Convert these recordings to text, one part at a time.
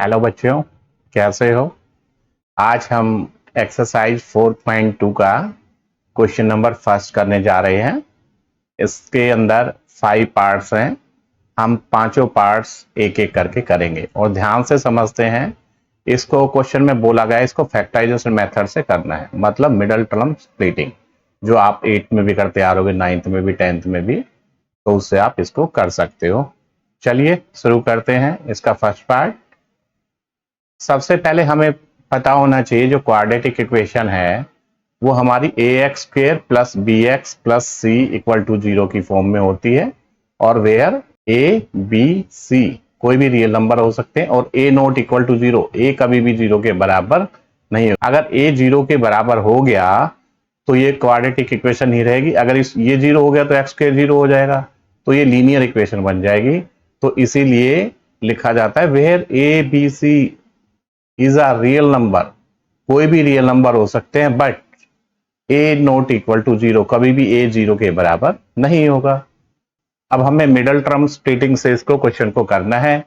Hello बच्चों, कैसे हो। आज हम एक्सरसाइज 4.2 का क्वेश्चन नंबर फर्स्ट करने जा रहे हैं। इसके अंदर 5 पार्ट्स हैं। हम पांचों पार्ट्स एक एक करके करेंगे और ध्यान से समझते हैं। इसको क्वेश्चन में बोला गया है, इसको फैक्टराइजेशन मेथड से करना है, मतलब मिडल टर्म स्प्लिटिंग, जो आप 8th में भी करते आ रहोगे, 9th में भी, 10th में भी, तो उससे आप इसको कर सकते हो। चलिए शुरू करते हैं इसका फर्स्ट पार्ट। सबसे पहले हमें पता होना चाहिए जो क्वाड्रेटिक इक्वेशन है वो हमारी A X square plus B X plus C equal to 0 की फॉर्म में होती है, और वेयर ए बी सी कोई भी रियल नंबर हो सकते हैं, और ए नॉट इक्वल टू 0, ए कभी भी 0 के बराबर नहीं हो। अगर ए 0 के बराबर हो गया तो ये क्वाड्रेटिक इक्वेशन नहीं रहेगी। अगर ये 0 हो गया तो एक्स स्क्वेयर 0 हो जाएगा, तो ये लीनियर इक्वेशन बन जाएगी। तो इसीलिए लिखा जाता है where a b c is a real number. कोई भी रियल नंबर हो सकते हैं, but a not equal to 0, कभी भी ए 0 के बराबर नहीं होगा। अब हमें मिडल टर्म स्प्लिटिंग से इसको क्वेश्चन को करना है।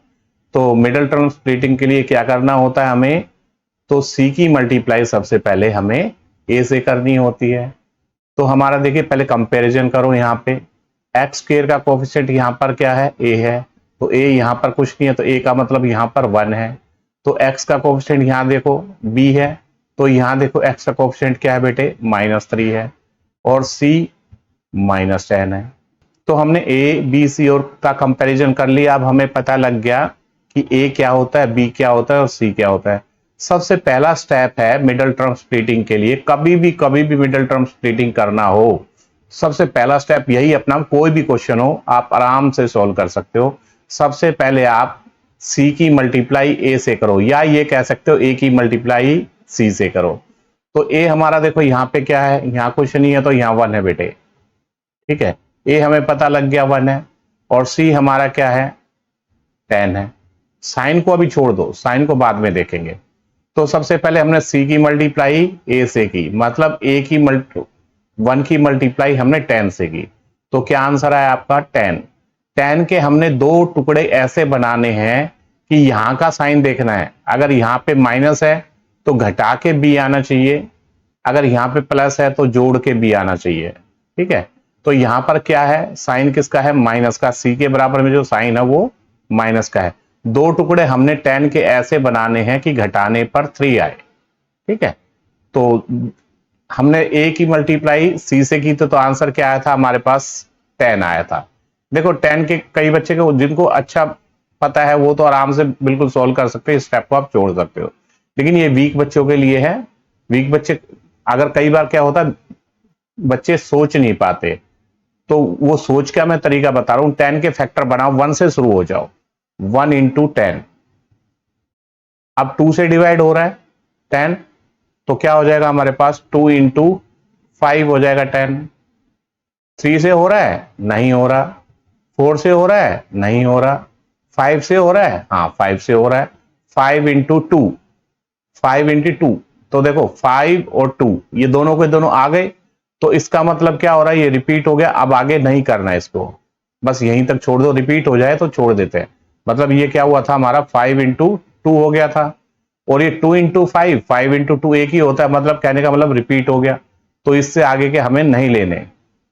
तो मिडल टर्म स्प्लिटिंग के लिए क्या करना होता है हमें, तो सी की मल्टीप्लाई सबसे पहले हमें ए से करनी होती है। तो हमारा देखिए पहले कंपैरिजन करो, यहाँ पे एक्स स्क्वायर का कोफिशिएंट यहाँ पर क्या है, ए है, तो ए यहाँ पर कुछ नहीं है, तो ए का मतलब यहाँ पर 1 है। तो x का कोफिशिएंट यहाँ देखो b है, तो यहाँ देखो x का कोफिशिएंट क्या है बेटे, -3 है, और c -10 है। तो हमने a b c और का कंपैरिजन कर लिया। अब हमें पता लग गया कि a क्या होता है, b क्या होता है और c क्या होता है। सबसे पहला स्टेप है मिडल टर्म स्प्लिटिंग के लिए, कभी भी मिडल टर्म स्प्लिटिंग करना हो, सबसे पहला स्टेप यही अपना, कोई भी क्वेश्चन हो आप आराम से सॉल्व कर सकते हो। सबसे पहले आप सी की मल्टीप्लाई ए से करो, या ये कह सकते हो ए की मल्टीप्लाई सी से करो। तो ए हमारा देखो यहाँ पे क्या है, यहाँ कुछ नहीं है, तो यहाँ 1 है बेटे, ठीक है। ए हमें पता लग गया 1 है, और सी हमारा क्या है, 10 है। साइन को अभी छोड़ दो, साइन को बाद में देखेंगे। तो सबसे पहले हमने सी की मल्टीप्लाई ए से की, मतलब ए की 1 की मल्टीप्लाई हमने 10 से की। तो क्या आंसर है आपका 10। 10 के हमने दो टुकड़े ऐसे बनाने हैं कि यहां का साइन देखना है। अगर यहां पे माइनस है तो घटा के बी आना चाहिए, अगर यहां पे प्लस है तो जोड़ के बी आना चाहिए, ठीक है। तो यहां पर क्या है, साइन किसका है, माइनस का। सी के बराबर में जो साइन है वो माइनस का है। दो टुकड़े हमने 10 के ऐसे बनाने हैं कि घटाने पर 3 आए, ठीक है। तो हमने ए की मल्टीप्लाई सी से की, तो आंसर क्या आया था हमारे पास, 10 आया था। देखो 10 के कई बच्चे को जिनको अच्छा पता है वो तो आराम से बिल्कुल सॉल्व कर सकते हैं, स्टेप को आप छोड़ सकते हो, लेकिन ये वीक बच्चों के लिए है। वीक बच्चे, अगर कई बार क्या होता है बच्चे सोच नहीं पाते, तो वो सोच का मैं तरीका बता रहा हूं। 10 के फैक्टर बनाओ, 1 से शुरू हो जाओ, 1 इंटू 10। अब 2 से डिवाइड हो रहा है 10, तो क्या हो जाएगा हमारे पास, 2 इंटू 5 हो जाएगा 10। 3 से हो रहा है, नहीं हो रहा। 4 से हो रहा है, नहीं हो रहा। 5 से हो रहा है, हाँ 5 से हो रहा है। 5 इंटू 2, 5 इंटू 2, तो देखो 5 और 2 ये दोनों के दोनों आ गए। तो इसका मतलब क्या हो रहा है, ये रिपीट हो गया। अब आगे नहीं करना है इसको, बस यहीं तक छोड़ दो, रिपीट हो जाए तो छोड़ देते हैं। मतलब ये क्या हुआ था हमारा, 5 इंटू 2 हो गया था, और ये 2 इंटू 5, 5 इंटू 2 एक ही होता है, मतलब कहने का मतलब रिपीट हो गया। तो इससे आगे के हमें नहीं लेने।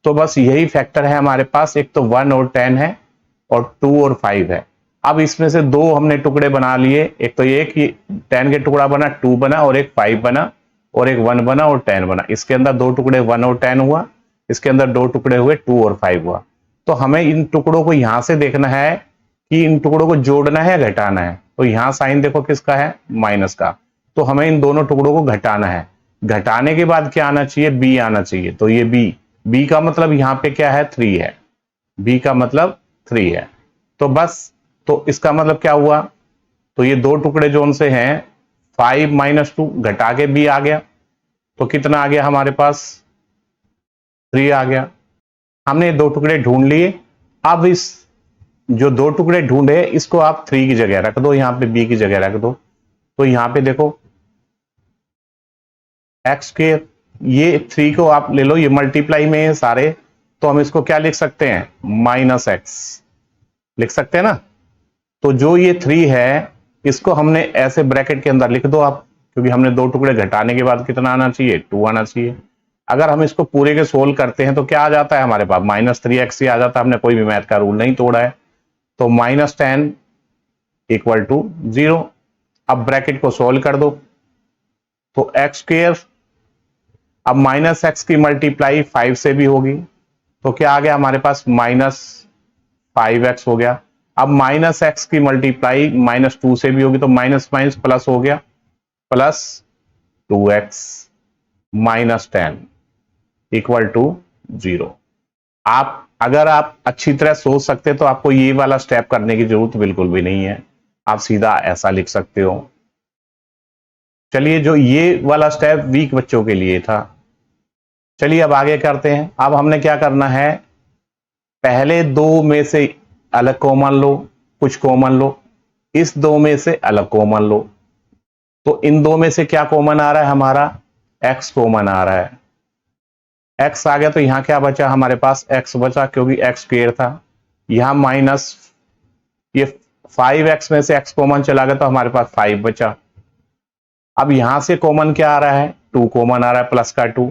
तो बस यही फैक्टर है हमारे पास, एक तो 1 और 10 है, और 2 और 5 है। अब इसमें से दो हमने टुकड़े बना लिए, एक तो एक 10 के टुकड़ा बना, 2 बना, और एक 5 बना, और एक 1 बना और 10 बना। इसके अंदर दो टुकड़े 1 और 10 हुआ, इसके अंदर दो टुकड़े हुए 2 और 5 हुआ। तो हमें इन टुकड़ों को यहां से देखना है कि इन टुकड़ों को जोड़ना है या घटाना है। तो यहां साइन देखो किसका है, माइनस का। तो हमें इन दोनों टुकड़ों को घटाना है। घटाने के बाद क्या आना चाहिए, बी आना चाहिए। तो ये बी का मतलब यहां पे क्या है, 3 है। बी का मतलब 3 है। तो बस, तो इसका मतलब क्या हुआ, तो ये दो टुकड़े जो उनसे हैं 5 माइनस 2 घटा के बी आ गया, तो कितना आ गया हमारे पास, 3 आ गया। हमने दो टुकड़े ढूंढ लिए। अब इस जो दो टुकड़े ढूंढे इसको आप 3 की जगह रख दो, यहां पे बी की जगह रख दो। तो यहां पे देखो एक्स के, ये 3 को आप ले लो, ये मल्टीप्लाई में है सारे, तो हम इसको क्या लिख सकते हैं, -x लिख सकते हैं ना। तो जो ये 3 है इसको हमने ऐसे ब्रैकेट के अंदर लिख दो आप, क्योंकि हमने दो टुकड़े घटाने के बाद कितना आना चाहिए, 2 आना चाहिए। अगर हम इसको पूरे के सोल्व करते हैं तो क्या आ जाता है हमारे पास, -3x ही आ जाता है। हमने कोई भी मैथ का रूल नहीं तोड़ा है। तो -10 इक्वल टू 0। अब ब्रैकेट को सोल्व कर दो तो एक्स स्क्वायर, अब -x की मल्टीप्लाई 5 से भी होगी तो क्या आ गया हमारे पास, -5x हो गया। अब -x की मल्टीप्लाई -2 से भी होगी तो माइनस माइनस प्लस हो गया, +2x -10 इक्वल टू 0। अगर आप अच्छी तरह सोच सकते तो आपको ये वाला स्टेप करने की जरूरत बिल्कुल भी नहीं है, आप सीधा ऐसा लिख सकते हो। चलिए, जो ये वाला स्टेप वीक बच्चों के लिए था। चलिए अब आगे करते हैं। अब हमने क्या करना है, पहले दो में से अलग कॉमन लो, कुछ कॉमन लो, इस दो में से अलग कॉमन लो। तो इन दो में से क्या कॉमन आ रहा है हमारा, x कॉमन आ रहा है। x आ गया तो यहां क्या बचा हमारे पास, x बचा, क्योंकि x स्क्वायर था। यहां माइनस, ये 5x में से x कॉमन चला गया तो हमारे पास 5 बचा। अब यहां से कॉमन क्या आ रहा है, 2 कॉमन आ रहा है, प्लस का 2,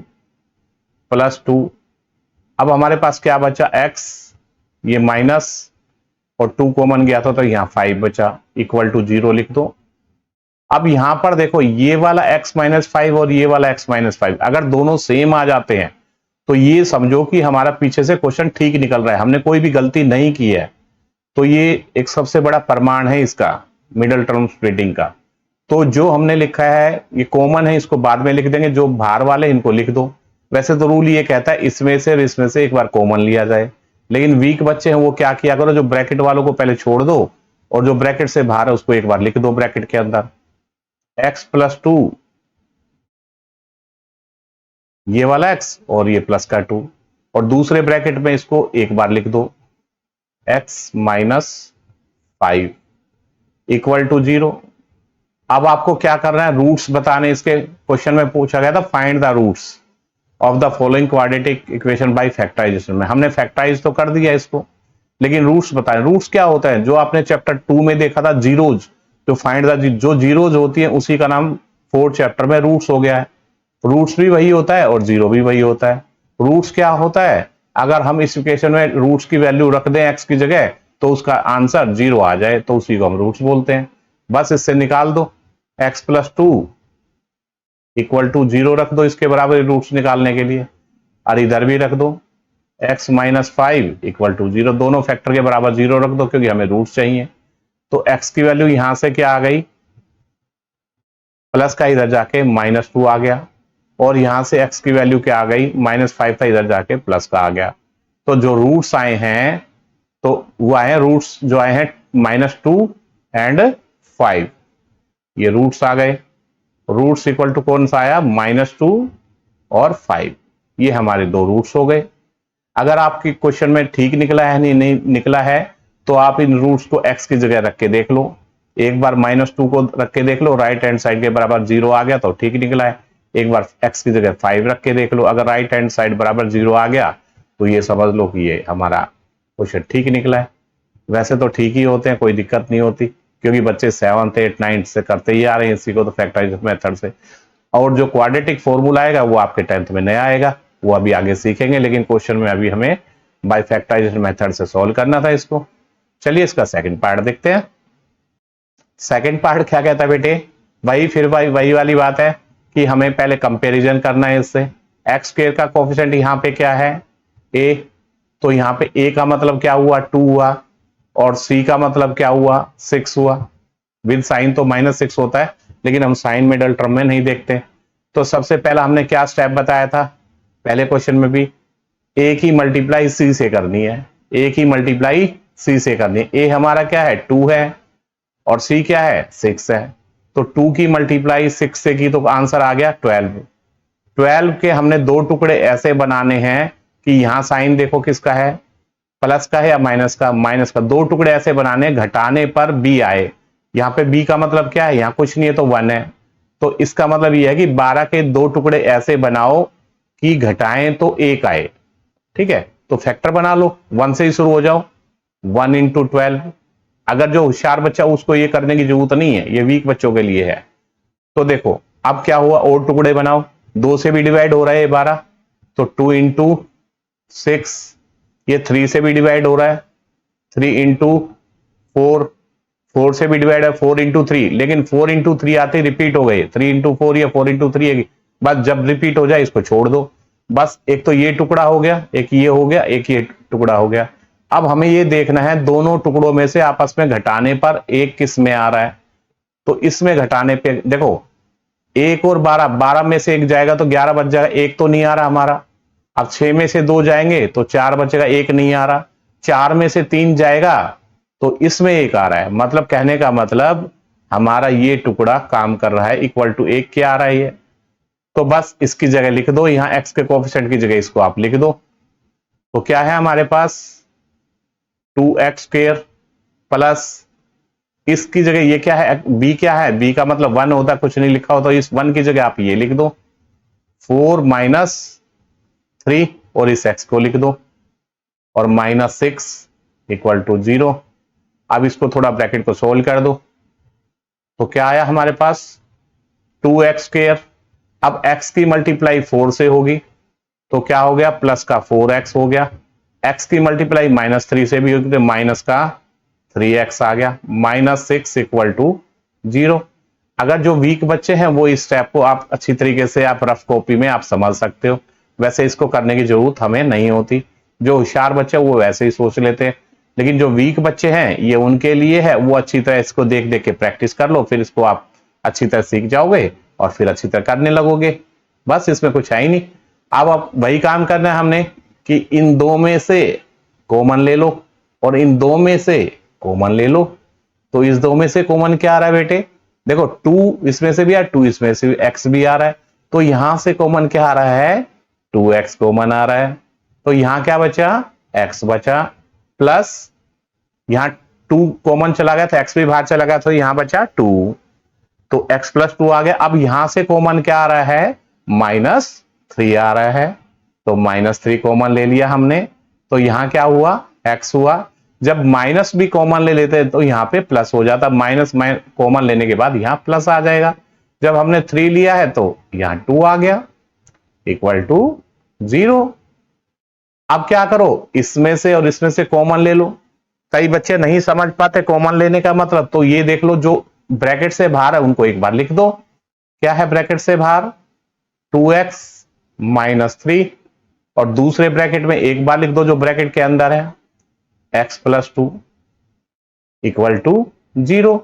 +2। अब हमारे पास क्या बचा, x, ये माइनस और 2 कॉमन गया था तो यहां 5 बचा, इक्वल टू 0 लिख दो। अब यहां पर देखो, ये वाला x -5 और ये वाला x -5 अगर दोनों सेम आ जाते हैं तो ये समझो कि हमारा पीछे से क्वेश्चन ठीक निकल रहा है, हमने कोई भी गलती नहीं की है। तो ये एक सबसे बड़ा प्रमाण है इसका, मिडल टर्म स्प्लिटिंग का। तो जो हमने लिखा है ये कॉमन है, इसको बाद में लिख देंगे, जो बाहर वाले इनको लिख दो। वैसे तो रूल ये कहता है इसमें से और इसमें से एक बार कॉमन लिया जाए, लेकिन वीक बच्चे हैं वो क्या किया करो, जो ब्रैकेट वालों को पहले छोड़ दो और जो ब्रैकेट से बाहर है उसको एक बार लिख दो ब्रैकेट के अंदर, x +2, ये वाला x और ये प्लस का 2, और दूसरे ब्रैकेट में इसको एक बार लिख दो, x -5 इक्वल टू 0। अब आपको क्या करना है, रूट्स बताने। इसके क्वेश्चन में पूछा गया था find the roots of the following quadratic equation by factorisation में। हमने फैक्टराइज तो कर दिया इसको, लेकिन रूट्स बताएं। रूट्स क्या होता है, जो आपने चैप्टर 2 में देखा था जीरोज, जो फाइंड द जो जीरोज होती है उसी का नाम 4th चैप्टर में रूट्स हो गया है। रूट्स भी वही होता है और जीरो भी वही होता है। रूट्स क्या होता है, अगर हम इस इक्वेशन में रूट्स की वैल्यू रख दें x की जगह तो उसका आंसर 0 आ जाए तो उसी को हम रूट्स बोलते हैं। बस इससे निकाल दो, x +2 इक्वल टू 0 रख दो इसके बराबर रूट्स निकालने के लिए, और इधर भी रख दो x -5 इक्वल टू 0, दोनों फैक्टर के बराबर 0 रख दो क्योंकि हमें रूट्स चाहिए। तो x की वैल्यू यहां से क्या आ गई, प्लस का इधर जाके -2 आ गया, और यहां से x की वैल्यू क्या आ गई, -5 था, इधर जाके प्लस का आ गया। तो जो रूट्स आए हैं तो वो आए हैं, रूट्स जो आए हैं -2 एंड 5, ये रूट्स आ गए। रूट्स इक्वल टू कौन सा आया, -2 और 5, ये हमारे दो रूट्स हो गए। अगर आपकी क्वेश्चन में ठीक निकला है नहीं निकला है तो आप इन रूट्स को x की जगह रख के देख लो। एक बार -2 को रख के देख लो, राइट हैंड साइड के बराबर 0 आ गया तो ठीक निकला है। एक बार x की जगह 5 रख के देख लो, अगर राइट हैंड साइड बराबर 0 आ गया तो ये समझ लो कि ये हमारा क्वेश्चन ठीक निकला है। वैसे तो ठीक ही होते हैं, कोई दिक्कत नहीं होती, क्योंकि बच्चे 7th 8th 9th से करते ही आ रहे हैं इसी को, तो फैक्टराइजेशन मेथड से। और जो क्वाड्रेटिक फॉर्मूला आएगा वो आपके 10th में नया आएगा, वो अभी आगे सीखेंगे, लेकिन क्वेश्चन में अभी हमें बाय फैक्टराइजेशन मेथड से सॉल्व करना था इसको। चलिए इसका सेकंड पार्ट देखते हैं। सेकंड पार्ट क्या कहता है बेटे, वही वाली बात है कि हमें पहले कंपैरिजन करना है इससे। एक्स स्क्वायर का कोफिशिएंट यहाँ पे क्या है, a, तो यहाँ पे a का मतलब क्या हुआ, 2 हुआ, और c का मतलब क्या हुआ, 6 हुआ। विद साइन तो -6 होता है, लेकिन हम साइन मिडल टर्म में नहीं देखते। तो सबसे पहला हमने क्या स्टेप बताया था पहले क्वेश्चन में भी, a की मल्टीप्लाई c से करनी है, a की मल्टीप्लाई c से करनी है। a हमारा क्या है, 2 है, और c क्या है, 6 है। तो 2 की मल्टीप्लाई 6 से की तो आंसर आ गया 12। 12 के हमने दो टुकड़े ऐसे बनाने हैं कि यहां साइन देखो किसका है, प्लस का है या माइनस का, माइनस का। दो टुकड़े ऐसे बनाने घटाने पर b आए। यहाँ पे b का मतलब क्या है, यहाँ कुछ नहीं है तो 1 है। तो इसका मतलब यह है कि 12 के दो टुकड़े ऐसे बनाओ कि घटाएं तो 1 आए। ठीक है, तो फैक्टर बना लो, 1 से ही शुरू हो जाओ, 1 × 12 अगर जो होशियार बच्चा उसको ये करने की जरूरत नहीं है, ये वीक बच्चों के लिए है। तो देखो अब क्या हुआ, और टुकड़े बनाओ, 2 से भी डिवाइड हो रहा है 12, तो 2 इंटू 6, ये 3 से भी डिवाइड हो रहा है, 3 इंटू 4, 4 से भी डिवाइड है, 4 इंटू 3, लेकिन 4 इंटू 3 आते रिपीट हो गए, 3 इंटू 4 या 4 इंटू 3 है, बस जब रिपीट हो जाए इसको छोड़ दो। बस एक तो ये टुकड़ा हो गया, एक ये हो गया, एक ये टुकड़ा हो गया। अब हमें ये देखना है दोनों टुकड़ों में से आपस में घटाने पर एक किस में आ रहा है। तो इसमें घटाने पे देखो, 1 और 12, 12 में से एक जाएगा तो 11 बच जाएगा, एक तो नहीं आ रहा हमारा। अब 6 में से 2 जाएंगे तो 4 बचेगा, एक नहीं आ रहा। 4 में से 3 जाएगा तो इसमें एक आ रहा है, मतलब कहने का मतलब हमारा ये टुकड़ा काम कर रहा है, इक्वल टू 1 क्या आ रहा है ये। तो बस इसकी जगह लिख दो, यहां x के कोफिशिएंट की जगह इसको आप लिख दो। तो क्या है हमारे पास 2x² प्लस इसकी जगह ये क्या है, b क्या है, b का मतलब 1 होता है, कुछ नहीं लिखा हो तो इस 1 की जगह आप ये लिख दो 4 माइनस 3 और इस x को लिख दो और -6 इक्वल टू 0। अब इसको थोड़ा ब्रैकेट को सोल्व कर दो तो क्या आया हमारे पास 2x²। अब x की मल्टीप्लाई 4 से होगी तो क्या हो गया, प्लस का 4x हो गया। x की मल्टीप्लाई -3 से भी होगी तो माइनस का 3x आ गया, -6 इक्वल टू 0। अगर जो वीक बच्चे हैं वो इस स्टेप को आप अच्छी तरीके से आप रफ कॉपी में आप समझ सकते हो, वैसे इसको करने की जरूरत हमें नहीं होती। जो होशियार बच्चे वो वैसे ही सोच लेते हैं, लेकिन जो वीक बच्चे हैं ये उनके लिए है, वो अच्छी तरह इसको देख देख के प्रैक्टिस कर लो, फिर इसको आप अच्छी तरह सीख जाओगे और फिर अच्छी तरह करने लगोगे। बस इसमें कुछ है ही नहीं। अब वही काम करना है हमने कि इन दो में से कॉमन ले लो और इन दो में से कॉमन ले लो। तो इस दो में से कॉमन क्या आ रहा है बेटे, देखो 2 इसमें से भी आ, 2 इसमें से भी, x भी आ रहा है, तो यहां से कॉमन क्या आ रहा है, 2x कॉमन आ रहा है। तो यहां क्या बचा, x बचा, प्लस यहां 2 कॉमन चला गया था, x भी बाहर चला गया तो यहां बचा 2, तो x प्लस 2 आ गया। अब यहां से कॉमन क्या आ रहा है, -3 आ रहा है, तो -3 कॉमन ले लिया हमने, तो यहां क्या हुआ, x हुआ। जब माइनस भी कॉमन ले लेते हैं तो यहां पे प्लस हो जाता, माइनस कॉमन लेने के बाद यहां प्लस आ जाएगा। जब हमने 3 लिया है तो यहां 2 आ गया इक्वल टू 0। अब क्या करो, इसमें से और इसमें से कॉमन ले लो। कई बच्चे नहीं समझ पाते कॉमन लेने का मतलब, तो ये देख लो जो ब्रैकेट से बाहर है उनको एक बार लिख दो। क्या है ब्रैकेट से बाहर, 2x -3 और दूसरे ब्रैकेट में एक बार लिख दो जो ब्रैकेट के अंदर है, x plus 2 equal to 0।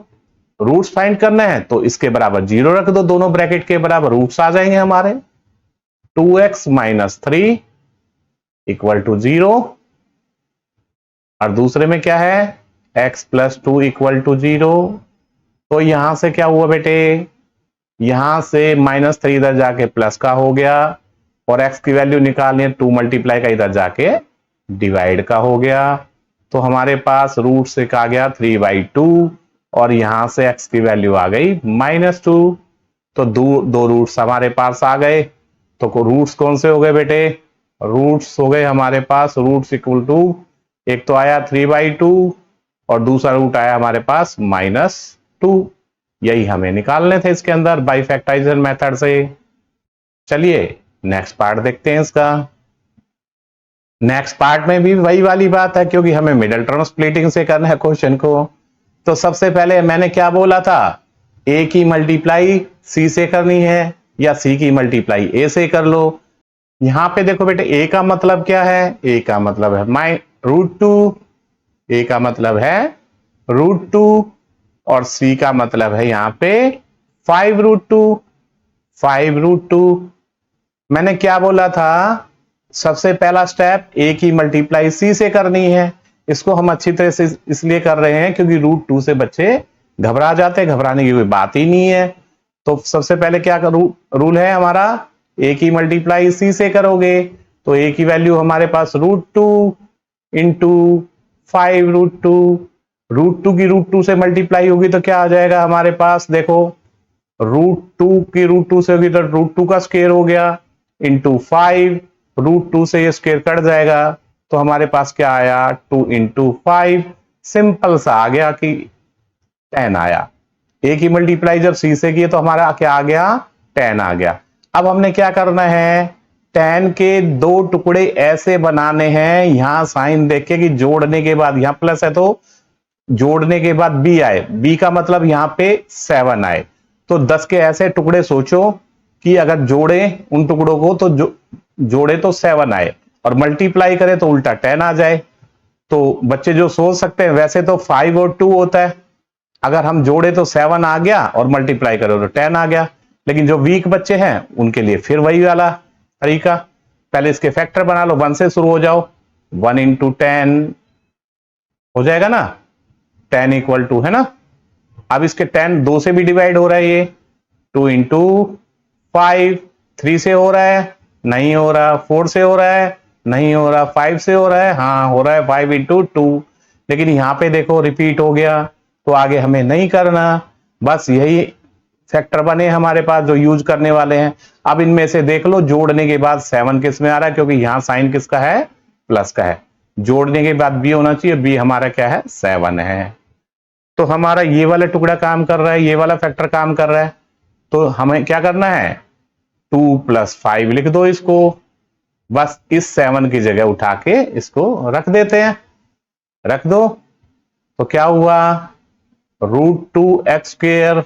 Roots find करना है तो इसके बराबर 0 रख दो, दोनों ब्रैकेट के बराबर रूट्स आ जाएंगे हमारे। 2x -3 इक्वल टू 0 और दूसरे में क्या है, x प्लस 2 इक्वल टू 0। तो यहां से क्या हुआ बेटे, यहां से -3 इधर जाके प्लस का हो गया और x की वैल्यू निकालनी है, 2 मल्टीप्लाई का इधर जाके डिवाइड का हो गया। तो हमारे पास रूट से आ गया 3/2 और यहां से x की वैल्यू आ गई -2। तो दो रूट्स हमारे पास आ गए। तो रूट्स कौन से हो गए बेटे, रूट्स हो गए हमारे पास, रूट्स इक्वल टू एक तो आया 3/2 और दूसरा रूट आया हमारे पास -2। यही हमें निकालने थे इसके अंदर बाई फैक्टराइजेशन मेथड से। चलिए नेक्स्ट पार्ट देखते हैं इसका। नेक्स्ट पार्ट में भी वही वाली बात है, क्योंकि हमें मिडिल टर्म स्प्लिटिंग से करना है क्वेश्चन को। तो सबसे पहले मैंने क्या बोला था, a की मल्टीप्लाई c से करनी है या c की मल्टीप्लाई a से कर लो। यहां पे देखो बेटे a का मतलब क्या है, a का मतलब है √2, a का मतलब है √2 और c का मतलब है यहां पे 5√2, 5√2। मैंने क्या बोला था, सबसे पहला स्टेप a की मल्टीप्लाई c से करनी है। इसको हम अच्छी तरह से इसलिए कर रहे हैं क्योंकि √2 से बच्चे घबरा जाते हैं, घबराने की कोई बात ही नहीं है। तो सबसे पहले क्या रूल है हमारा, a की मल्टीप्लाई c से करोगे तो a की वैल्यू हमारे पास √2 इंटू 5√2, √2 की √2 से मल्टीप्लाई होगी तो क्या आ जाएगा हमारे पास, देखो √2 की √2 से होगी तो √2 का स्क्वायर हो गया इंटू 5, √2 से ये स्क्वायर कट जाएगा तो हमारे पास क्या आया 2 इंटू 5, सिंपल सा आ गया कि 10 आया। ए की मल्टीप्लाई जब सी से की तो हमारा क्या आ गया, 10 आ गया। अब हमने क्या करना है, 10 के दो टुकड़े ऐसे बनाने हैं, यहां साइन देख के कि जोड़ने के बाद यहां प्लस है तो जोड़ने के बाद बी आए, बी का मतलब यहां पे 7 आए। तो 10 के ऐसे टुकड़े सोचो कि अगर जोड़े उन टुकड़ों को तो जोड़े तो 7 आए, और मल्टीप्लाई करें तो उल्टा 10 आ जाए। तो बच्चे जो सोच सकते हैं, वैसे तो 5 और 2 होता है, अगर हम जोड़े तो 7 आ गया और मल्टीप्लाई करो तो 10 आ गया। लेकिन जो वीक बच्चे हैं उनके लिए फिर वही वाला तरीका, पहले इसके फैक्टर बना लो, 1 से शुरू हो जाओ, 1 इंटू 10 हो जाएगा ना, 10 इक्वल टू, है ना। अब इसके 10 2 से भी डिवाइड हो रहा है, ये 2 इंटू 5, 3 से हो रहा है, नहीं हो रहा, 4 से हो रहा है, नहीं हो रहा, 5 से हो रहा है, हाँ हो रहा है, 5 इंटू 2। लेकिन यहां पे देखो रिपीट हो गया, तो आगे हमें नहीं करना, बस यही फैक्टर बने हमारे पास जो यूज करने वाले हैं। अब इनमें से देख लो, जोड़ने के बाद 7 किस में आ रहा है, क्योंकि यहां साइन किसका है, प्लस का है। जोड़ने के बाद बी होना चाहिए, बी हमारा क्या है, 7 है। तो हमारा ये वाला टुकड़ा काम कर रहा है, ये वाला फैक्टर काम कर रहा है। तो हमें क्या करना है, 2 प्लस 5 लिख दो इसको, बस इस 7 की जगह उठा के इसको रख देते हैं, रख दो। तो क्या हुआ, √2x²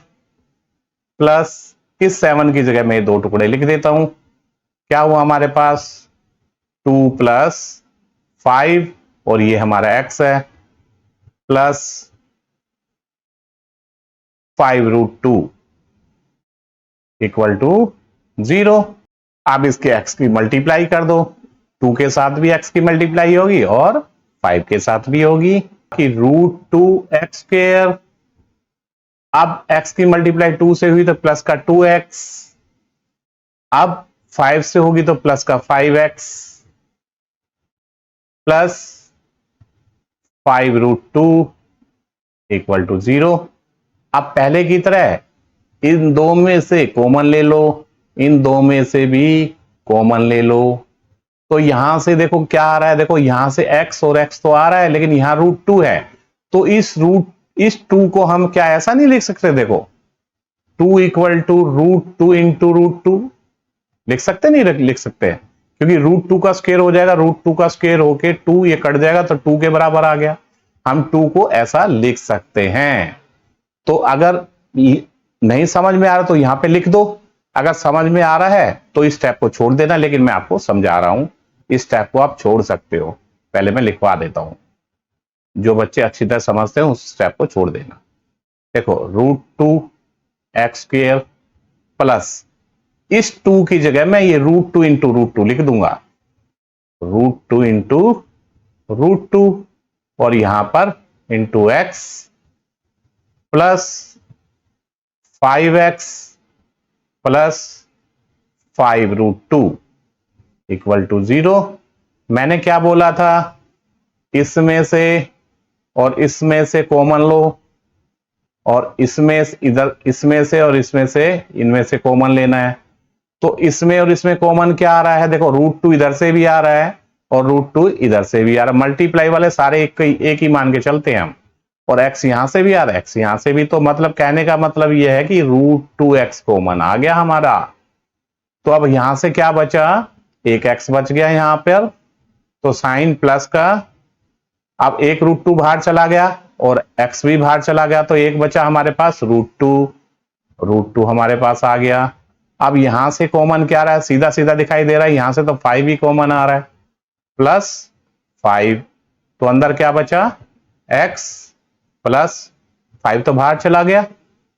प्लस इस 7 की जगह मैं 2 टुकड़े लिख देता हूं, क्या हुआ हमारे पास, 2 प्लस 5 और ये हमारा x है, प्लस 5√2 इक्वल टू 0। अब इसके x की मल्टीप्लाई कर दो, 2 के साथ भी x की मल्टीप्लाई होगी और 5 के साथ भी होगी, कि √2x²। अब x की मल्टीप्लाई 2 से हुई तो प्लस का 2x, अब 5 से होगी तो प्लस का 5x, प्लस 5√2 इक्वल टू 0। अब पहले की तरह इन दो में से कॉमन ले लो, इन दो में से भी कॉमन ले लो। तो यहां से देखो क्या आ रहा है, देखो यहां से x और x तो आ रहा है, लेकिन यहां √2 है, तो इस 2 को हम क्या ऐसा नहीं लिख सकते, देखो 2 इक्वल टू √2 इंटू √2 लिख सकते, नहीं लिख सकते, क्योंकि √2 का स्क्वायर हो जाएगा, √2 का स्क्वायर होके 2 ये कट जाएगा तो 2 के बराबर आ गया। हम 2 को ऐसा लिख सकते हैं। तो अगर नहीं समझ में आ रहा तो यहां पे लिख दो, अगर समझ में आ रहा है तो इस स्टेप को छोड़ देना, लेकिन मैं आपको समझा रहा हूं, इस स्टेप को आप छोड़ सकते हो, पहले मैं लिखवा देता हूं, जो बच्चे अच्छी तरह समझते हैं उस स्टेप को छोड़ देना। देखो √2x² प्लस इस 2 की जगह मैं ये √2 इंटू √2 लिख दूंगा, √2 इंटू √2 और यहां पर into x plus 5x plus 5√2 equal to 0। मैंने क्या बोला था, इसमें से और इसमें से कॉमन लो, और इसमें इधर इसमें से और इसमें से इनमें से कॉमन लेना है। तो इसमें और इसमें कॉमन क्या आ रहा है, देखो √2 इधर से भी आ रहा है और √2 इधर से भी आ रहा है, मल्टीप्लाई वाले सारे एक ही मान के चलते हैं हम, और x यहां से भी आ रहा है, x यहां से भी, तो मतलब कहने का मतलब यह है कि √2x कॉमन आ गया हमारा। तो अब यहां से क्या बचा, एक x बच गया यहां पर, तो साइन प्लस का, अब एक √2 बाहर चला गया और x भी बाहर चला गया, तो एक बचा हमारे पास √2 हमारे पास आ गया। अब यहां से कॉमन क्या आ रहा है, सीधा सीधा दिखाई दे रहा है, यहां से तो 5 ही कॉमन आ रहा है, प्लस 5, तो अंदर क्या बचा, x प्लस 5 तो बाहर चला गया,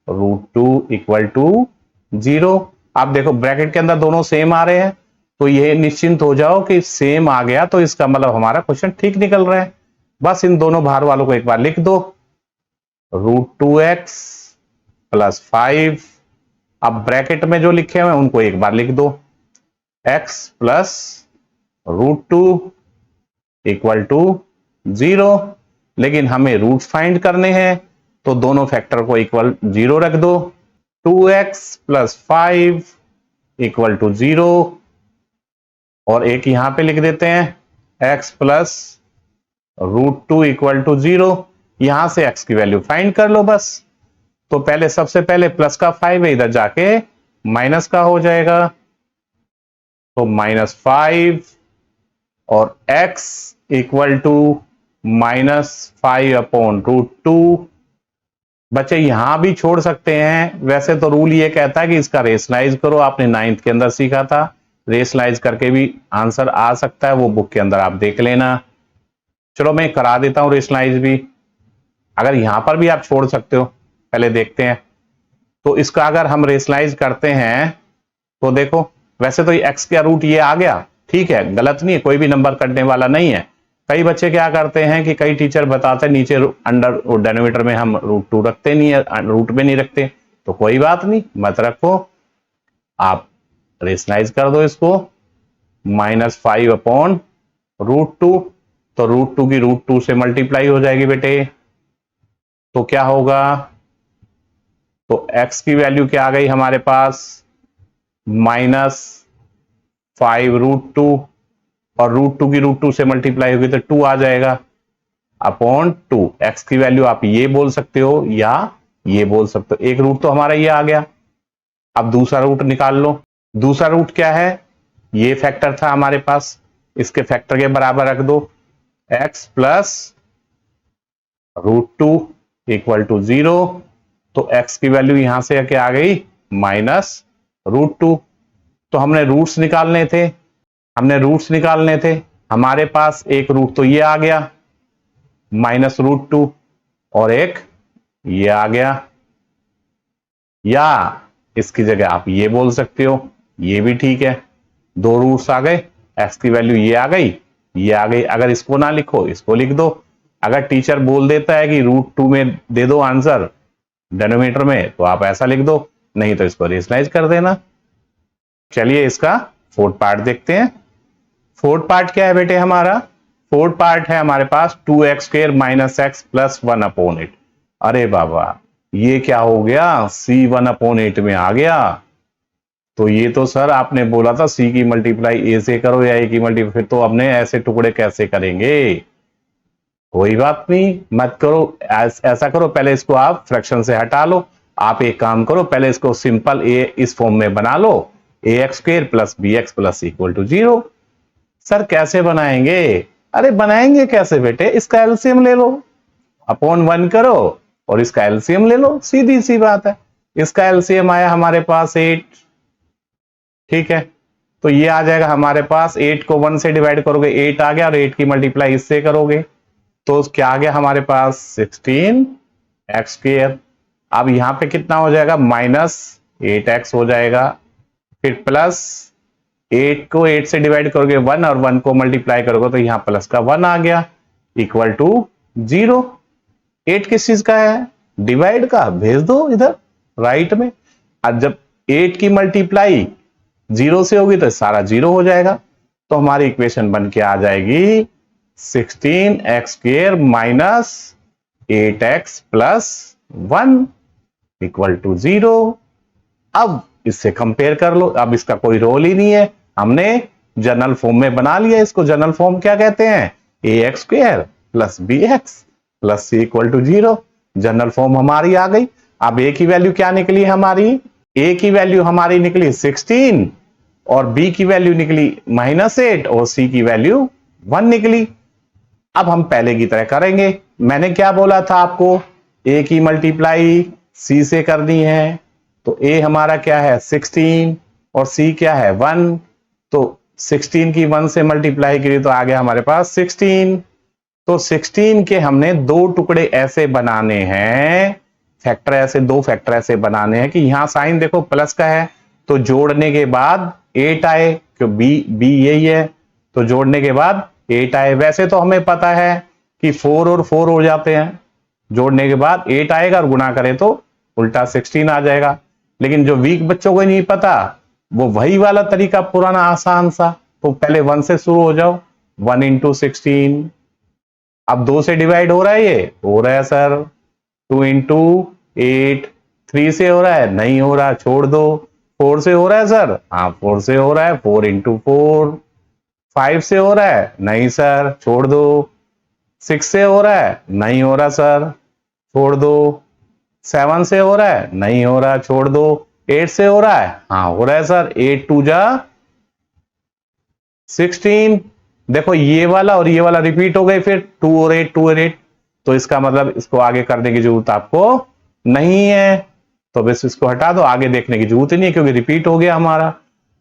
√2 इक्वल टू 0। आप देखो ब्रैकेट के अंदर दोनों सेम आ रहे हैं, तो ये निश्चिंत हो जाओ कि सेम आ गया, तो इसका मतलब हमारा क्वेश्चन ठीक निकल रहा है। बस इन दोनों बाहर वालों को एक बार लिख दो, √2x प्लस 5, अब ब्रैकेट में जो लिखे हुए हैं उनको एक बार लिख दो, x प्लस √2 इक्वल टू 0। लेकिन हमें रूट फाइंड करने हैं, तो दोनों फैक्टर को इक्वल 0 रख दो, 2x प्लस 5 इक्वल टू 0, और एक यहां पे लिख देते हैं x प्लस √2 इक्वल टू 0। यहां से x की वैल्यू फाइंड कर लो बस। तो पहले सबसे पहले प्लस का 5 है, इधर जाके माइनस का हो जाएगा, तो -5 और x इक्वल टू -5/√2। बच्चे यहां भी छोड़ सकते हैं, वैसे तो रूल ये कहता है कि इसका रेशनलाइज करो, आपने 9th के अंदर सीखा था, रेशनलाइज करके भी आंसर आ सकता है, वो बुक के अंदर आप देख लेना। चलो मैं करा देता हूं रेशनलाइज भी, अगर यहां पर भी आप छोड़ सकते हो, पहले देखते हैं। तो इसका अगर हम रेशनलाइज करते हैं तो देखो, वैसे तो ये x का रूट ये आ गया, ठीक है, गलत नहीं है, कोई भी नंबर कटने वाला नहीं है। कई बच्चे क्या करते हैं कि कई टीचर बताते हैं नीचे अंडर डेनोमीटर में हम √2 रखते नहीं है, रूट में नहीं रखते, तो कोई बात नहीं, मत रखो, आप रेशनलाइज कर दो इसको, -5/√2, तो √2 की √2 से मल्टीप्लाई हो जाएगी बेटे, तो क्या होगा, तो x की वैल्यू क्या आ गई हमारे पास, -5√2, और √2 की √2 से मल्टीप्लाई होगी तो 2 आ जाएगा अपॉन 2। x की वैल्यू आप ये बोल सकते हो या ये बोल सकते हो, एक रूट तो हमारा ये आ गया। अब दूसरा रूट निकाल लो। दूसरा रूट क्या है, ये फैक्टर था हमारे पास, इसके फैक्टर के बराबर रख दो, x प्लस √2 इक्वल टू 0। तो x की वैल्यू यहां से क्या आ गई, -√2। तो हमने रूट्स निकालने थे, हमारे पास एक रूट तो ये आ गया -√2, और एक ये आ गया, या इसकी जगह आप ये बोल सकते हो, ये भी ठीक है, दो रूट्स आ गए, x की वैल्यू ये आ गई, ये आ गई। अगर इसको ना लिखो, इसको लिख दो। अगर टीचर बोल देता है कि √2 में दे दो आंसर डेनोमीटर में, तो आप ऐसा लिख दो, नहीं तो इसको रेशनलाइज कर देना। चलिए इसका फोर्थ पार्ट देखते हैं। फोर्थ पार्ट क्या है बेटे हमारा, फोर्थ पार्ट है हमारे पास 2x² - x + 1/8। अरे बाबा, ये क्या हो गया, c 1/8 में आ गया। तो ये तो सर आपने बोला था c की मल्टीप्लाई a से करो या a की मल्टीप्लाई, फिर तो हमने ऐसे टुकड़े कैसे करेंगे। कोई बात नहीं, मत करो, ऐसा करो, पहले इसको आप फ्रैक्शन से हटा लो। आप एक काम करो, पहले इसको सिंपल a इस फॉर्म में बना लो, ax² + bx = 0। सर कैसे बनाएंगे, अरे बनाएंगे कैसे बेटे, इसका एलसीएम ले लो, अपॉन 1 करो और इसका एलसीएम ले लो, सीधी सी बात है। इसका एलसीएम आया हमारे पास 8, ठीक है, तो ये आ जाएगा हमारे पास, 8 को 1 से डिवाइड करोगे 8 आ गया, और 8 की मल्टीप्लाई इससे करोगे तो क्या आ गया हमारे पास, 16x²। अब यहां पे कितना हो जाएगा, -8x हो जाएगा, फिर प्लस 8 को 8 से डिवाइड करोगे 1, और 1 को मल्टीप्लाई करोगे तो यहां प्लस का 1 आ गया, इक्वल टू 0। 8 किस चीज का है, डिवाइड का, भेज दो इधर राइट में। अब जब 8 की मल्टीप्लाई 0 से होगी तो सारा 0 हो जाएगा, तो हमारी इक्वेशन बन के आ जाएगी 16x² - 8x + 1 = 0। अब इससे कंपेयर कर लो, अब इसका कोई रोल ही नहीं है, हमने जनरल फॉर्म में बना लिया इसको। जनरल फॉर्म क्या कहते हैं, ax² + bx + c = 0। General form हमारी आ गई। अब a की वैल्यू क्या निकली हमारी, a की वैल्यू हमारी निकली 16, और b की वैल्यू निकली -8, और c की वैल्यू 1 निकली। अब हम पहले की तरह करेंगे, मैंने क्या बोला था आपको, a की मल्टीप्लाई c से करनी है, तो a हमारा क्या है 16 और c क्या है 1, तो 16 की 1 से मल्टीप्लाई करी तो आ गया हमारे पास 16। तो 16 के हमने दो टुकड़े ऐसे बनाने हैं, फैक्टर ऐसे, दो फैक्टर ऐसे बनाने हैं कि यहां साइन देखो प्लस का है, तो जोड़ने के बाद 8 आए, क्यों b यही है, तो जोड़ने के बाद 8 आए। वैसे तो हमें पता है कि 4 और 4 हो जाते हैं, जोड़ने के बाद 8 आएगा और गुणा करें तो उल्टा 16 आ जाएगा। लेकिन जो वीक बच्चों को नहीं पता, वो वही वाला तरीका पुराना आसान सा, तो पहले 1 से शुरू हो जाओ, 1 × 16। अब 2 से डिवाइड हो रहा है, ये हो रहा है सर, 2 × 8, 3 से हो रहा है, नहीं हो रहा, छोड़ दो। 4 से हो रहा है सर, हाँ 4 से हो रहा है, 4 × 4। 5 से हो रहा है, नहीं सर, छोड़ दो। 6 से हो रहा है, नहीं हो रहा सर, छोड़ दो। 7 से हो रहा है, नहीं हो रहा, छोड़ दो। 8 से हो रहा है, हाँ हो रहा है सर। 8 2 जा 16। देखो ये वाला और ये वाला रिपीट हो गए, फिर 2 और 8 2 और 8, तो इसका मतलब इसको आगे करने की जरूरत आपको नहीं है, तो बस इसको हटा दो, आगे देखने की जरूरत ही नहीं है क्योंकि रिपीट हो गया हमारा।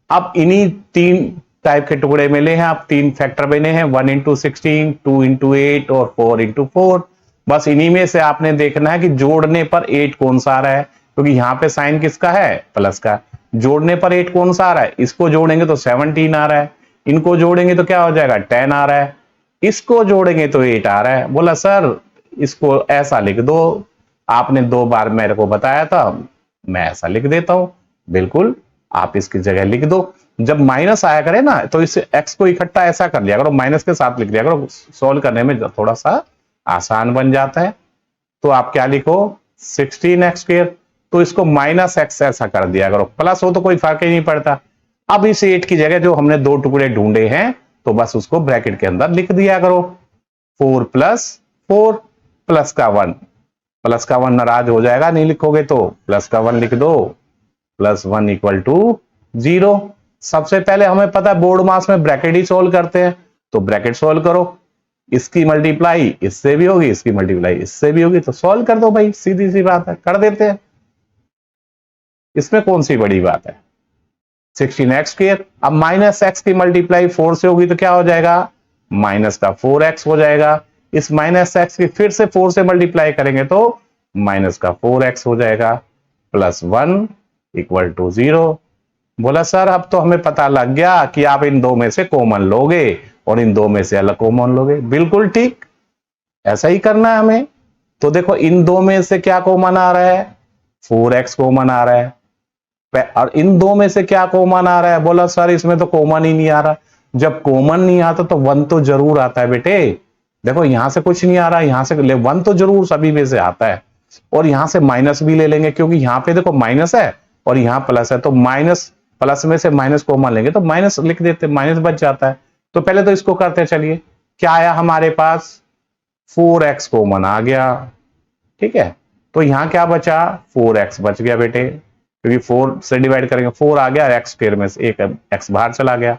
अब इन्हीं 3 टाइप के टुकड़े मिले हैं, अब 3 फैक्टर बने हैं, 1 इंटू 16, 2 इंटू 8 और 4 इंटू 4। बस इन्हीं में से आपने देखना है कि जोड़ने पर 8 कौन सा आ रहा है, क्योंकि यहां पे साइन किसका है, प्लस का। जोड़ने पर 8 कौन सा आ रहा है, इसको जोड़ेंगे तो 17 आ रहा है, इनको जोड़ेंगे तो क्या हो जाएगा 10 आ रहा है, इसको जोड़ेंगे तो 8 आ रहा है। बोला सर इसको ऐसा लिख दो, आपने 2 बार मेरे को बताया था, मैं ऐसा लिख देता हूं। बिल्कुल, आप इसकी जगह लिख दो। जब माइनस आया करे ना तो इस एक्स को इकट्ठा ऐसा कर लिया करो, माइनस के साथ लिख दिया करो, सोल्व करने में थोड़ा सा आसान बन जाता है। तो आप क्या लिखो 16x², तो इसको माइनस एक्स ऐसा कर दिया करो, प्लस हो तो कोई फर्क ही नहीं पड़ता। अब इस 8 की जगह जो हमने 2 टुकड़े ढूंढे हैं तो बस उसको ब्रैकेट के अंदर लिख दिया करो, 4 प्लस 4 प्लस का 1, प्लस का 1 नाराज हो जाएगा नहीं लिखोगे तो, प्लस का 1 लिख दो, प्लस 1 इक्वल टू 0। सबसे पहले हमें पता है बोर्ड मास में ब्रैकेट ही सोल्व करते हैं, तो ब्रैकेट सोल्व करो, इसकी मल्टीप्लाई इससे भी होगी, इसकी मल्टीप्लाई इससे भी होगी, तो सोल्व कर दो भाई, सीधी सी बात है, कर देते हैं, इसमें कौन सी बड़ी बात है। 16x², अब माइनस एक्स की मल्टीप्लाई 4 से होगी तो क्या हो जाएगा, माइनस का 4x हो जाएगा। इस माइनस एक्स की फिर से 4 से मल्टीप्लाई करेंगे तो माइनस का 4x हो जाएगा, प्लस 1 इक्वल टू 0। बोला सर अब तो हमें पता लग गया कि आप इन दो में से कॉमन लोगे और इन दो में से अलग कॉमन लोगे। बिल्कुल ठीक, ऐसा ही करना है हमें। तो देखो इन दो में से क्या कॉमन आ रहा है, 4x कॉमन आ रहा है, और इन दो में से क्या कॉमन आ रहा है, बोला सर इसमें तो कॉमन ही नहीं आ रहा। जब कॉमन नहीं आता तो 1 तो जरूर आता है बेटे। देखो यहां से कुछ नहीं आ रहा, यहां से 1 तो जरूर सभी में से आता है, और यहां से माइनस भी ले लेंगे क्योंकि यहां पे देखो माइनस है और यहां प्लस है, तो माइनस प्लस में से माइनस कॉमन लेंगे तो माइनस लिख देते, माइनस बच जाता है। तो पहले तो इसको करते हैं, चलिए क्या आया हमारे पास, 4x कॉमन आ गया, ठीक है। तो यहां क्या बचा, 4x बच गया बेटे, क्योंकि 4 से डिवाइड करेंगे 4 आ गया, x² में से एक x बाहर चला गया।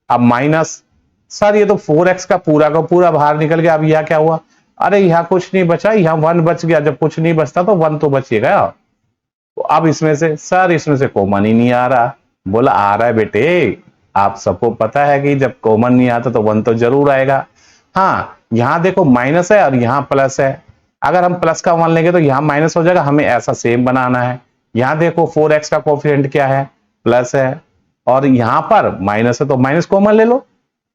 अब माइनस, सर ये तो 4x का पूरा बाहर निकल गया, अब यह क्या हुआ, अरे यहां कुछ नहीं बचा, यहां 1 बच गया, जब कुछ नहीं बचता तो 1 तो बचेगा। तो अब इसमें से सर इसमें से कॉमन ही नहीं आ रहा, बोला आ रहा है बेटे, आप सबको पता है कि जब कॉमन नहीं आता तो 1 तो जरूर आएगा। हाँ यहां देखो माइनस है और यहां प्लस है, अगर हम प्लस का 1 लेंगे तो यहां माइनस हो जाएगा, हमें ऐसा सेम बनाना है। यहां देखो 4x का कोफिशिएंट क्या है, प्लस है, और यहां पर माइनस है तो माइनस कॉमन ले लो,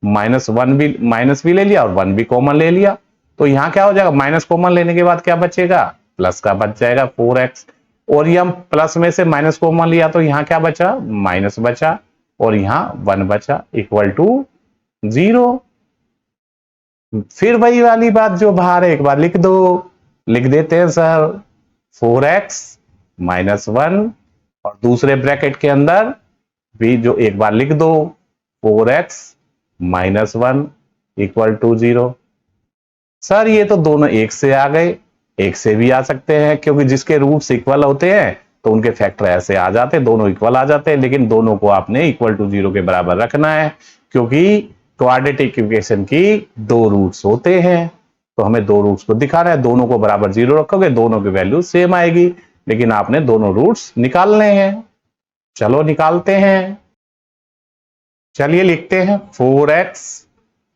माइनस भी ले लिया और 1 भी कॉमन ले लिया, तो यहां क्या हो जाएगा, माइनस कॉमन लेने के बाद क्या बचेगा, प्लस का बच जाएगा 4x, और ये हम प्लस में से माइनस कॉमन लिया तो यहां क्या बचा, माइनस बचा, और यहां 1 बचा, इक्वल टू 0। फिर वही वाली बात जो बाहर है एक बार लिख दो, लिख देते हैं सर, 4x माइनस 1, और दूसरे ब्रैकेट के अंदर भी जो एक बार लिख दो, 4x minus 1 equal to 0। Sir ये तो दोनों एक से आ गए, एक से भी आ सकते हैं क्योंकि जिसके रूट्स इक्वल होते हैं तो उनके फैक्टर ऐसे आ जाते हैं, दोनों इक्वल आ जाते हैं, लेकिन दोनों को आपने इक्वल टू 0 के बराबर रखना है क्योंकि क्वाड्रेटिक इक्वेशन की 2 रूट्स होते हैं, तो हमें 2 रूट्स को दिखाना है, दोनों को बराबर 0 रखोगे दोनों की वैल्यू सेम आएगी, लेकिन आपने दोनों रूट्स निकालने हैं। चलो निकालते हैं, चलिए लिखते हैं 4x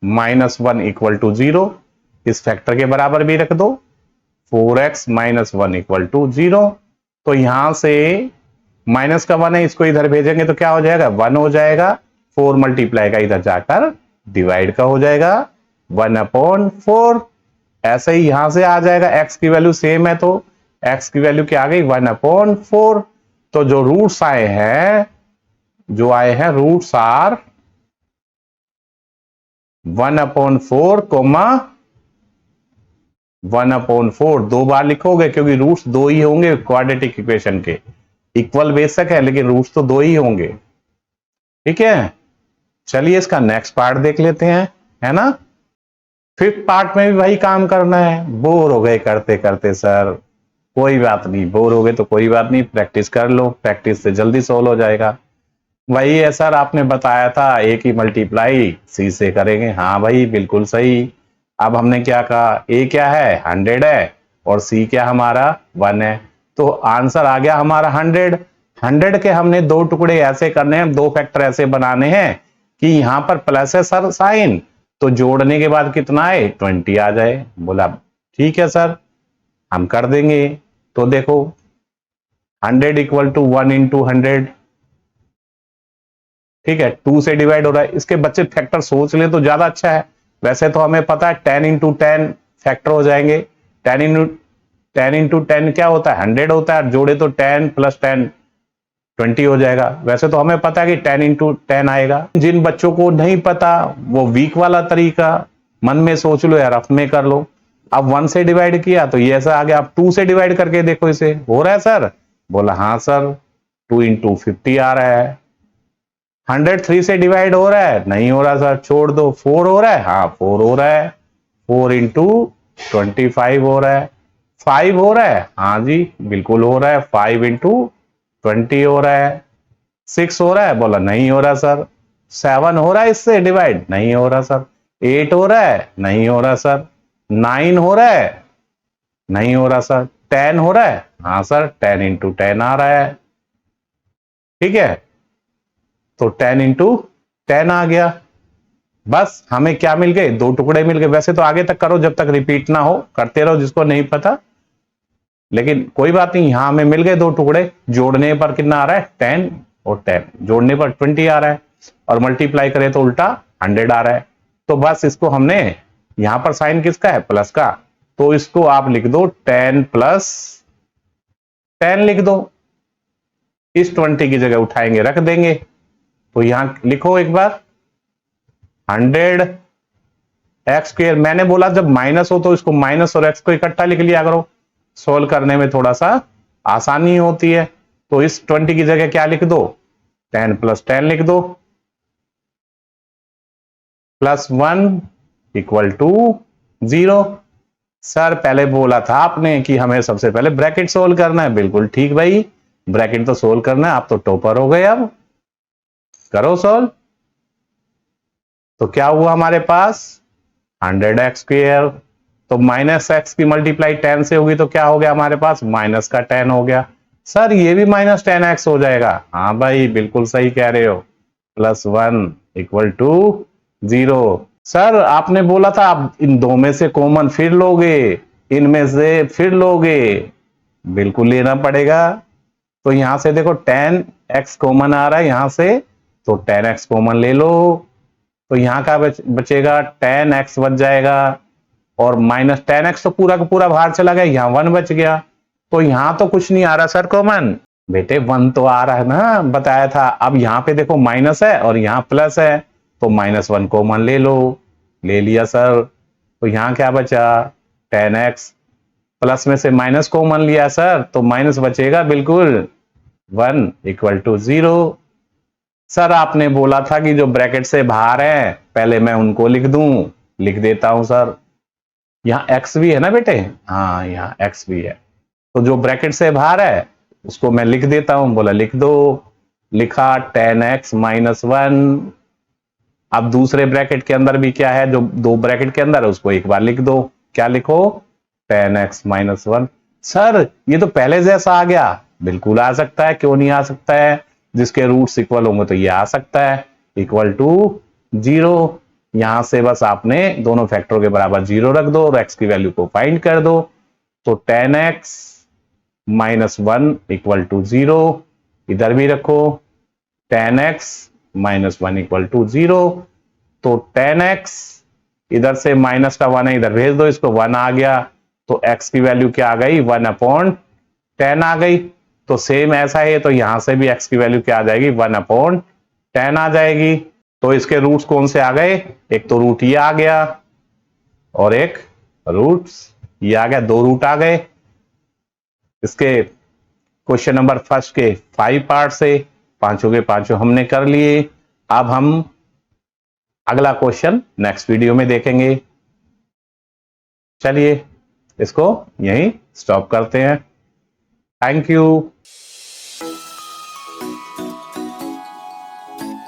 माइनस 1 इक्वल टू 0, इस फैक्टर के बराबर भी रख दो, 4x माइनस 1 इक्वल टू 0। तो यहां से माइनस का 1 है, इसको इधर भेजेंगे तो क्या हो जाएगा, 1 हो जाएगा, 4 मल्टीप्लाई का इधर जाकर डिवाइड का हो जाएगा 1/4। ऐसे ही यहां से आ जाएगा, x की वैल्यू सेम है तो x की वैल्यू क्या आ गई, 1/4। तो जो रूट्स आए हैं, जो आए हैं रूट्स आर 1/4 कोमा 1/4, 2 बार लिखोगे क्योंकि रूट्स 2 ही होंगे क्वाड्रेटिक इक्वेशन के, इक्वल बेशक है लेकिन रूट्स तो 2 ही होंगे, ठीक है। चलिए इसका नेक्स्ट पार्ट देख लेते हैं, है ना। फिफ्थ पार्ट में भी वही काम करना है। बोर हो गए करते करते सर, कोई बात नहीं, बोर हो गए तो कोई बात नहीं, प्रैक्टिस कर लो, प्रैक्टिस से जल्दी सोल्व हो जाएगा। वही है सर, आपने बताया था ए की मल्टीप्लाई सी से करेंगे। हाँ भाई बिल्कुल सही। अब हमने क्या कहा, ए क्या है 100 है और सी क्या हमारा 1 है, तो आंसर आ गया हमारा 100। 100 के हमने दो टुकड़े ऐसे करने हैं, दो फैक्टर ऐसे बनाने हैं कि यहां पर प्लस है सर साइन, तो जोड़ने के बाद कितना है 20 आ जाए। बोला ठीक है सर, हम कर देंगे। तो देखो 100 इक्वल टू 1 इंटू 100, ठीक है, 2 से डिवाइड हो रहा है। इसके बच्चे फैक्टर सोच ले तो ज्यादा अच्छा है। वैसे तो हमें पता है 10 इंटू 10 फैक्टर हो जाएंगे। 10 इंटू 10 क्या होता है 100 होता है, जोड़े तो 10 प्लस 10 20 हो जाएगा। वैसे तो हमें पता है कि 10 इंटू 10 आएगा। जिन बच्चों को नहीं पता वो वीक वाला तरीका मन में सोच लो या रफ में कर लो। अब 1 से डिवाइड किया तो ये ऐसा आ गया। अब 2 से डिवाइड करके देखो, इसे हो रहा है सर? बोला हाँ सर, 2 इंटू 50 आ रहा है। 100 3 से डिवाइड हो रहा है? नहीं हो रहा सर, छोड़ दो। 4 हो रहा है? हाँ 4 हो रहा है। 4 इंटू 25 हो रहा है। 5 हो रहा है? हाँ जी बिल्कुल हो रहा है, 5 इंटू 20 हो रहा है। 6 हो रहा है? बोला नहीं हो रहा सर। 7 हो रहा है इससे डिवाइड? नहीं हो रहा सर। 8 हो रहा है? नहीं हो रहा सर। 9 हो रहा है? नहीं हो रहा सर। 10 हो रहा है? हाँ सर, 10 इंटू 10 आ रहा है। ठीक है, तो 10 इंटू 10 आ गया। बस हमें क्या मिल गए, दो टुकड़े मिल गए। वैसे तो आगे तक करो जब तक रिपीट ना हो, करते रहो जिसको नहीं पता, लेकिन कोई बात नहीं। यहां हमें मिल गए दो टुकड़े। जोड़ने पर कितना आ रहा है 10 और 10, जोड़ने पर 20 आ रहा है, और मल्टीप्लाई करें तो उल्टा 100 आ रहा है। तो बस इसको हमने, यहां पर साइन किसका है प्लस का, तो इसको आप लिख दो 10 प्लस 10 लिख दो। इस 20 की जगह उठाएंगे रख देंगे। तो यहां लिखो एक बार 100 एक्स स्क्वायर। मैंने बोला जब माइनस हो तो इसको माइनस और एक्स को इकट्ठा लिख लिया करो, सोल्व करने में थोड़ा सा आसानी होती है। तो इस 20 की जगह क्या लिख दो, 10 प्लस 10 लिख दो, प्लस 1 इक्वल टू 0। सर पहले बोला था आपने कि हमें सबसे पहले ब्रैकेट सोल्व करना है। बिल्कुल ठीक भाई, ब्रैकेट तो सोल्व करना है। आप तो टॉपर हो गए, अब करो सोल्व। तो क्या हुआ हमारे पास 100 एक्स स्क्वेयर, तो माइनस एक्स की मल्टीप्लाई 10 से होगी तो क्या हो गया हमारे पास माइनस का 10 हो गया। सर ये भी माइनस 10x हो जाएगा? हाँ भाई बिल्कुल सही कह रहे हो। Plus 1 equal to 0। सर आपने बोला था आप इन दो में से कॉमन फिर लोगे, इनमें से फिर लोगे, बिल्कुल लेना पड़ेगा। तो यहां से देखो 10x कॉमन आ रहा है यहां से, तो 10x कॉमन ले लो। तो यहां का बचेगा 10x बच जाएगा, और माइनस 10x तो पूरा का पूरा बाहर चला गया, यहाँ 1 बच गया। तो यहां तो कुछ नहीं आ रहा सर कॉमन। बेटे 1 तो आ रहा है ना, बताया था। अब यहाँ पे देखो माइनस है और यहाँ प्लस है, तो -1 कॉमन ले लो। ले लिया सर। तो यहाँ क्या बचा 10x, प्लस में से माइनस कॉमन लिया सर, तो माइनस बचेगा बिल्कुल 1 इक्वल टू 0। सर आपने बोला था कि जो ब्रैकेट से बाहर है पहले मैं उनको लिख दूं, लिख देता हूं सर। यहाँ x भी है ना बेटे? हाँ यहाँ x भी है, तो जो ब्रैकेट से बाहर है उसको मैं लिख देता हूं। बोला लिख दो। लिखा 10x माइनस 1। अब दूसरे ब्रैकेट के अंदर भी क्या है, जो दो ब्रैकेट के अंदर है उसको एक बार लिख दो। क्या लिखो 10x माइनस 1। सर ये तो पहले जैसा आ गया। बिल्कुल आ सकता है, क्यों नहीं आ सकता है, जिसके रूट्स इक्वल होंगे तो ये आ सकता है, इक्वल टू 0। यहां से बस आपने दोनों फैक्टरों के बराबर 0 रख दो और x की वैल्यू को फाइंड कर दो। तो 10x माइनस 1 इक्वल टू 0, इधर भी रखो 10x माइनस 1 इक्वल टू 0। तो 10x, इधर से माइनस का 1 है इधर भेज दो, इसको 1 आ गया। तो x की वैल्यू क्या आ गई 1/10 आ गई। तो सेम ऐसा है, तो यहां से भी x की वैल्यू क्या आ जाएगी 1/10 आ जाएगी। तो इसके रूट्स कौन से आ गए, एक तो रूट ये आ गया और एक रूट्स ये आ गया, दो रूट आ गए। इसके क्वेश्चन नंबर फर्स्ट के 5 पार्ट से पांचों के पांचों हमने कर लिए। अब हम अगला क्वेश्चन नेक्स्ट वीडियो में देखेंगे। चलिए इसको यहीं स्टॉप करते हैं। Thank you.